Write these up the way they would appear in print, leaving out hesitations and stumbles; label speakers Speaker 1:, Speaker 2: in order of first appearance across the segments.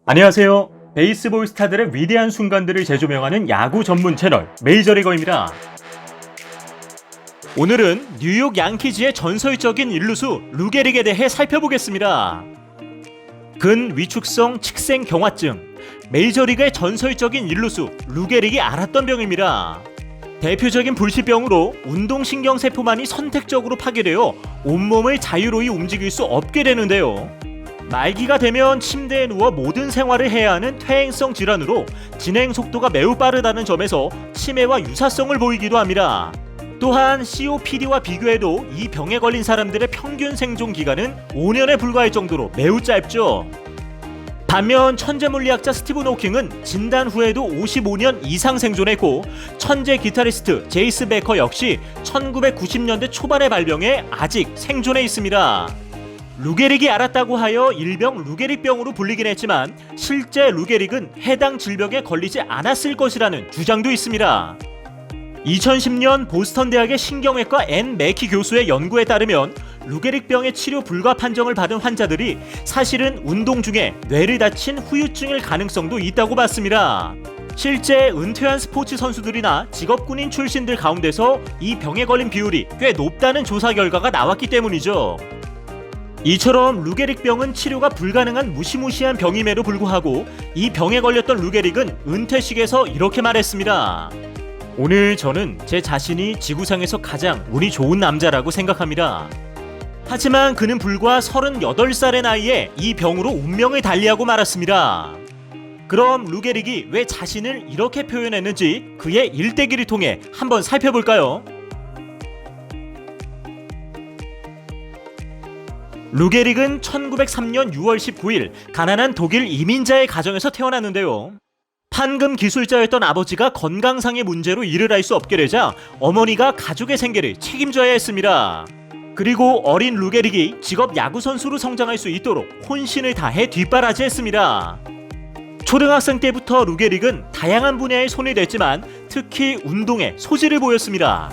Speaker 1: 안녕하세요. 베이스볼 스타들의 위대한 순간들을 재조명하는 야구 전문 채널 메이저리거입니다. 오늘은 뉴욕 양키즈의 전설적인 일루수 루게릭에 대해 살펴보겠습니다. 근위축성 측생 경화증, 메이저리그의 전설적인 일루수 루게릭이 앓았던 병입니다. 대표적인 불치병으로 운동신경세포만이 선택적으로 파괴되어 온몸을 자유로이 움직일 수 없게 되는데요. 말기가 되면 침대에 누워 모든 생활을 해야 하는 퇴행성 질환으로 진행 속도가 매우 빠르다는 점에서 치매와 유사성을 보이기도 합니다. 또한 COPD와 비교해도 이 병에 걸린 사람들의 평균 생존 기간은 5년에 불과할 정도로 매우 짧죠. 반면 천재 물리학자 스티븐 호킹은 진단 후에도 55년 이상 생존했고, 천재 기타리스트 제이스 베커 역시 1990년대 초반에 발병해 아직 생존해 있습니다. 루게릭이 앓았다고 하여 일명 루게릭병으로 불리긴 했지만 실제 루게릭은 해당 질병에 걸리지 않았을 것이라는 주장도 있습니다. 2010년 보스턴 대학의 신경외과 앤 매키 교수의 연구에 따르면 루게릭병의 치료 불가 판정을 받은 환자들이 사실은 운동 중에 뇌를 다친 후유증일 가능성도 있다고 봤습니다. 실제 은퇴한 스포츠 선수들이나 직업군인 출신들 가운데서 이 병에 걸린 비율이 꽤 높다는 조사 결과가 나왔기 때문이죠. 이처럼 루게릭병은 치료가 불가능한 무시무시한 병임에도 불구하고 이 병에 걸렸던 루게릭은 은퇴식에서 이렇게 말했습니다. 오늘 저는 제 자신이 지구상에서 가장 운이 좋은 남자라고 생각합니다. 하지만 그는 불과 38살의 나이에 이 병으로 운명을 달리하고 말았습니다. 그럼 루게릭이 왜 자신을 이렇게 표현했는지 그의 일대기를 통해 한번 살펴볼까요? 루게릭은 1903년 6월 19일 가난한 독일 이민자의 가정에서 태어났는데요. 판금 기술자였던 아버지가 건강상의 문제로 일을 할 수 없게 되자 어머니가 가족의 생계를 책임져야 했습니다. 그리고 어린 루게릭이 직업 야구선수로 성장할 수 있도록 혼신을 다해 뒷바라지했습니다. 초등학생 때부터 루게릭은 다양한 분야에 손을 댔지만 특히 운동에 소질을 보였습니다.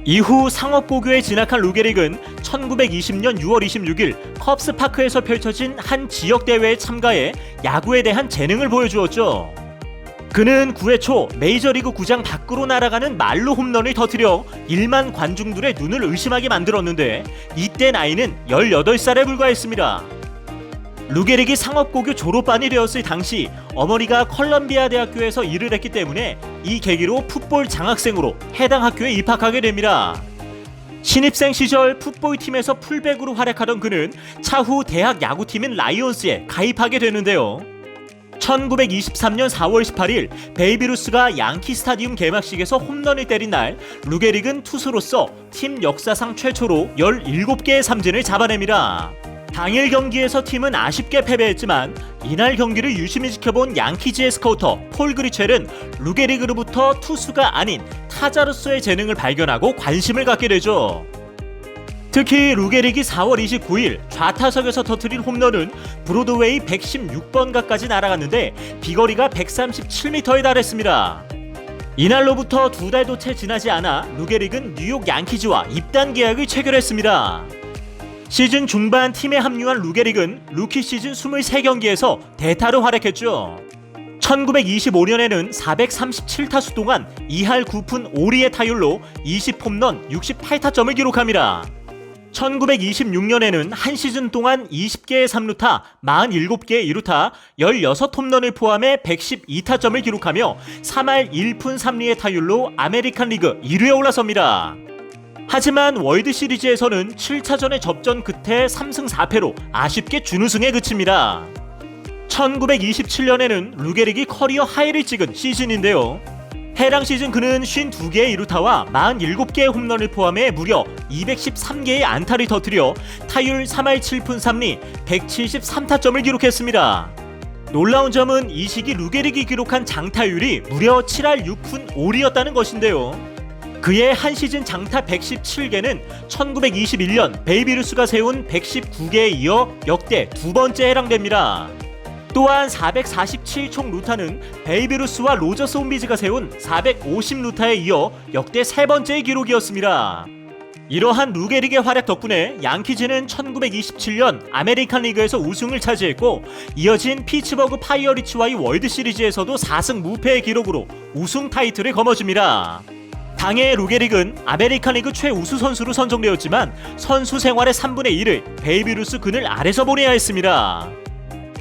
Speaker 1: 이후 상업고교에 진학한 루게릭은 1920년 6월 26일 컵스 파크에서 펼쳐진 한 지역대회에 참가해 야구에 대한 재능을 보여주었죠. 그는 9회 초 메이저리그 구장 밖으로 날아가는 말로 홈런을 터뜨려 1만 관중들의 눈을 의심하게 만들었는데 이때 나이는 18살에 불과했습니다. 루게릭이 상업고교 졸업반이 되었을 당시 어머니가 컬럼비아 대학교에서 일을 했기 때문에 이 계기로 풋볼 장학생으로 해당 학교에 입학하게 됩니다. 신입생 시절 풋볼팀에서 풀백으로 활약하던 그는 차후 대학 야구팀인 라이온스에 가입하게 되는데요. 1923년 4월 18일 베이비 루스가 양키 스타디움 개막식에서 홈런을 때린 날 루게릭은 투수로서 팀 역사상 최초로 17개의 삼진을 잡아냅니다. 당일 경기에서 팀은 아쉽게 패배했지만 이날 경기를 유심히 지켜본 양키즈의 스카우터 폴 그리첼은 루게릭으로부터 투수가 아닌 타자로서의 재능을 발견하고 관심을 갖게 되죠. 특히 루게릭이 4월 29일 좌타석에서 터뜨린 홈런은 브로드웨이 116번가까지 날아갔는데 비거리가 137m에 달했습니다. 이날로부터 2달도 채 지나지 않아 루게릭은 뉴욕 양키즈와 입단 계약을 체결했습니다. 시즌 중반 팀에 합류한 루게릭은 루키 시즌 23경기에서 대타로 활약했죠. 1925년에는 437타수 동안 2할 9푼 5리의 타율로 20홈런 68타점을 기록합니다. 1926년에는 한 시즌 동안 20개의 3루타, 47개의 2루타, 16홈런을 포함해 112타점을 기록하며 3할 1푼 3리의 타율로 아메리칸 리그 1위에 올라섭니다. 하지만 월드시리즈에서는 7차전의 접전 끝에 3승 4패로 아쉽게 준우승에 그칩니다. 1927년에는 루게릭이 커리어 하이를 찍은 시즌인데요. 해당 시즌 그는 52개의 2루타와 47개의 홈런을 포함해 무려 213개의 안타를 터뜨려 타율 3할 7푼 3리 173타점을 기록했습니다. 놀라운 점은 이 시기 루게릭이 기록한 장타율이 무려 7할 6푼 5리였다는 것인데요. 그의 한 시즌 장타 117개는 1921년 베이비 루스가 세운 119개에 이어 역대 두 번째 해당됩니다. 또한 447총 루타는 베이비 루스와 로저스 홈비즈가 세운 450루타에 이어 역대 세 번째의 기록이었습니다. 이러한 루게릭의 활약 덕분에 양키즈는 1927년 아메리칸 리그에서 우승을 차지했고, 이어진 피츠버그 파이어리츠와의 월드 시리즈에서도 4승 무패의 기록으로 우승 타이틀을 거머쥡니다. 당해 루게릭은 아메리칸 리그 최우수 선수로 선정되었지만 선수 생활의 3분의 1을 베이비 루스 그늘 아래서 보내야 했습니다.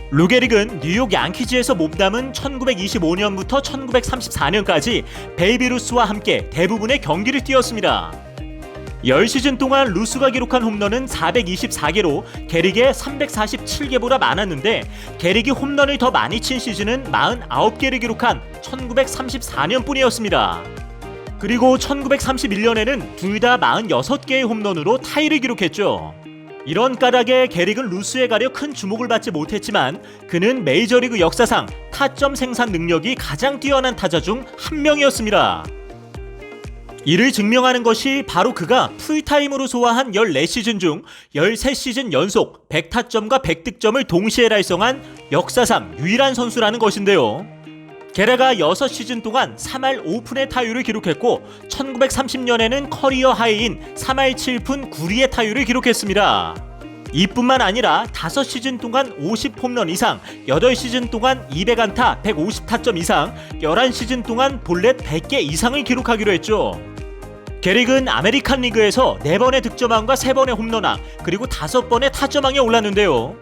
Speaker 1: 루게릭은 뉴욕 양키즈에서 몸담은 1925년부터 1934년까지 베이비 루스와 함께 대부분의 경기를 뛰었습니다. 10시즌 동안 루스가 기록한 홈런은 424개로 게릭의 347개보다 많았는데, 게릭이 홈런을 더 많이 친 시즌은 49개를 기록한 1934년 뿐이었습니다. 그리고 1931년에는 둘 다 46개의 홈런으로 타이를 기록했죠. 이런 까닭에 게릭은 루스에 가려 큰 주목을 받지 못했지만 그는 메이저리그 역사상 타점 생산 능력이 가장 뛰어난 타자 중 한 명이었습니다. 이를 증명하는 것이 바로 그가 풀타임으로 소화한 14시즌 중 13시즌 연속 100타점과 100득점을 동시에 달성한 역사상 유일한 선수라는 것인데요. 게다가 6시즌 동안 3할 5푼의 타율을 기록했고 1930년에는 커리어 하이인 3할 7푼 9리의 타율을 기록했습니다. 이뿐만 아니라 5시즌 동안 50홈런 이상, 8시즌 동안 200안타, 150타점 이상, 11시즌 동안 볼넷 100개 이상을 기록하기로 했죠. 게릭은 아메리칸 리그에서 4번의 득점왕과 3번의 홈런왕, 그리고 5번의 타점왕에 올랐는데요.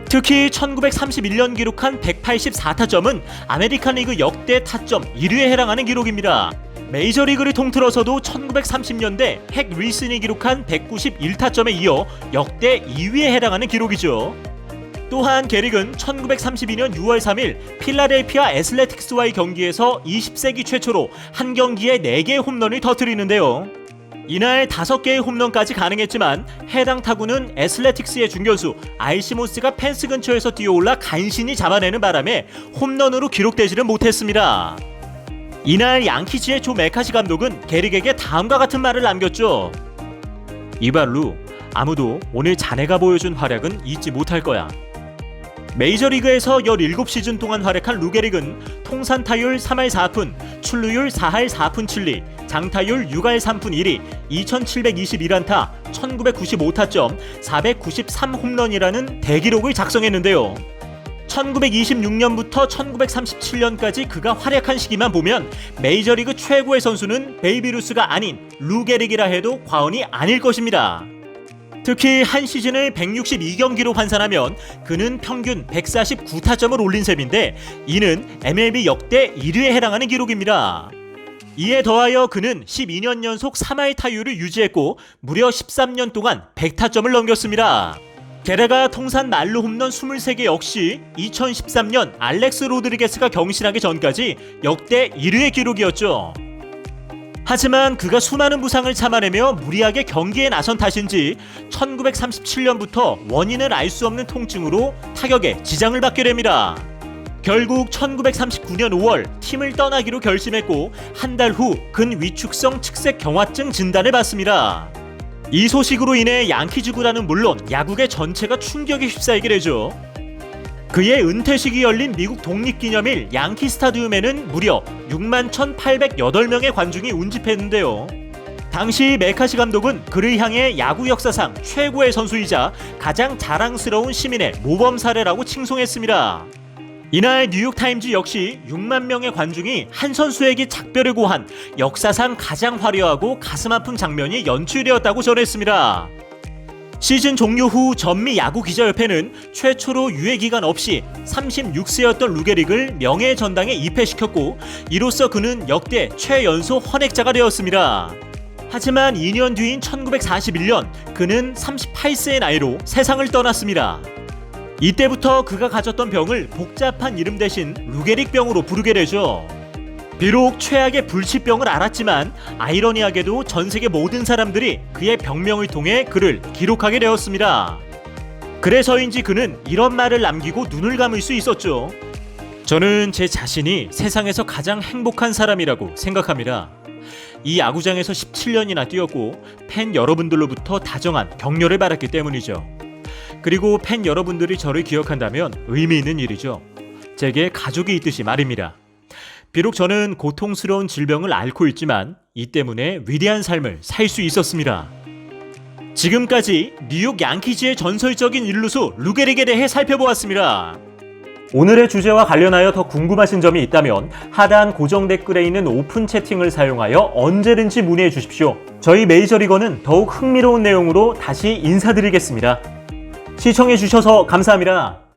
Speaker 1: 특히 1931년 기록한 184타점은 아메리칸 리그 역대 타점 1위에 해당하는 기록입니다. 메이저리그를 통틀어서도 1930년대 핵 윌슨이 기록한 191타점에 이어 역대 2위에 해당하는 기록이죠. 또한 게릭은 1932년 6월 3일 필라델피아 애슬레틱스와의 경기에서 20세기 최초로 한 경기에 4개의 홈런을 터뜨리는데요. 이날 5개의 홈런까지 가능했지만 해당 타구는 애슬레틱스의 중견수 알시모스가 펜스 근처에서 뛰어올라 간신히 잡아내는 바람에 홈런으로 기록되지는 못했습니다. 이날 양키즈의 조 메카시 감독은 게릭에게 다음과 같은 말을 남겼죠. 이발루, 아무도 오늘 자네가 보여준 활약은 잊지 못할 거야. 메이저리그에서 17시즌 동안 활약한 루게릭은 통산 타율 3할 4푼, 출루율 4할 4푼 7리, 장타율 6할 3푼 1리, 2721안타, 1995타점, 493홈런이라는 대기록을 작성했는데요. 1926년부터 1937년까지 그가 활약한 시기만 보면 메이저리그 최고의 선수는 베이비 루스가 아닌 루게릭이라 해도 과언이 아닐 것입니다. 특히 한 시즌을 162경기로 환산하면 그는 평균 149타점을 올린 셈인데 이는 MLB 역대 1위에 해당하는 기록입니다. 이에 더하여 그는 12년 연속 3할 타율을 유지했고 무려 13년 동안 100타점을 넘겼습니다. 게다가 통산 만루 홈런 23개 역시 2013년 알렉스 로드리게스가 경신하기 전까지 역대 1위의 기록이었죠. 하지만 그가 수많은 부상을 참아내며 무리하게 경기에 나선 탓인지 1937년부터 원인을 알 수 없는 통증으로 타격에 지장을 받게 됩니다. 결국 1939년 5월 팀을 떠나기로 결심했고 한 달 후 근위축성 측색 경화증 진단을 받습니다. 이 소식으로 인해 양키즈 구단은 물론 야구계 전체가 충격에 휩싸이게 되죠. 그의 은퇴식이 열린 미국 독립기념일 양키 스타디움에는 무려 61,808명의 관중이 운집했는데요. 당시 메카시 감독은 그를 향해 야구 역사상 최고의 선수이자 가장 자랑스러운 시민의 모범 사례라고 칭송했습니다. 이날 뉴욕타임즈 역시 6만 명의 관중이 한 선수에게 작별을 고한 역사상 가장 화려하고 가슴 아픈 장면이 연출되었다고 전했습니다. 시즌 종료 후 전미 야구 기자협회는 최초로 유예 기간 없이 36세였던 루게릭을 명예의 전당에 입회시켰고 이로써 그는 역대 최연소 헌액자가 되었습니다. 하지만 2년 뒤인 1941년 그는 38세의 나이로 세상을 떠났습니다. 이때부터 그가 가졌던 병을 복잡한 이름 대신 루게릭병으로 부르게 되죠. 비록 최악의 불치병을 앓았지만 아이러니하게도 전 세계 모든 사람들이 그의 병명을 통해 그를 기록하게 되었습니다. 그래서인지 그는 이런 말을 남기고 눈을 감을 수 있었죠. 저는 제 자신이 세상에서 가장 행복한 사람이라고 생각합니다. 이 야구장에서 17년이나 뛰었고 팬 여러분들로부터 다정한 격려를 받았기 때문이죠. 그리고 팬 여러분들이 저를 기억한다면 의미 있는 일이죠. 제게 가족이 있듯이 말입니다. 비록 저는 고통스러운 질병을 앓고 있지만 이 때문에 위대한 삶을 살 수 있었습니다. 지금까지 뉴욕 양키즈의 전설적인 일루수 루게릭에 대해 살펴보았습니다. 오늘의 주제와 관련하여 더 궁금하신 점이 있다면 하단 고정 댓글에 있는 오픈 채팅을 사용하여 언제든지 문의해 주십시오. 저희 메이저리거는 더욱 흥미로운 내용으로 다시 인사드리겠습니다. 시청해 주셔서 감사합니다.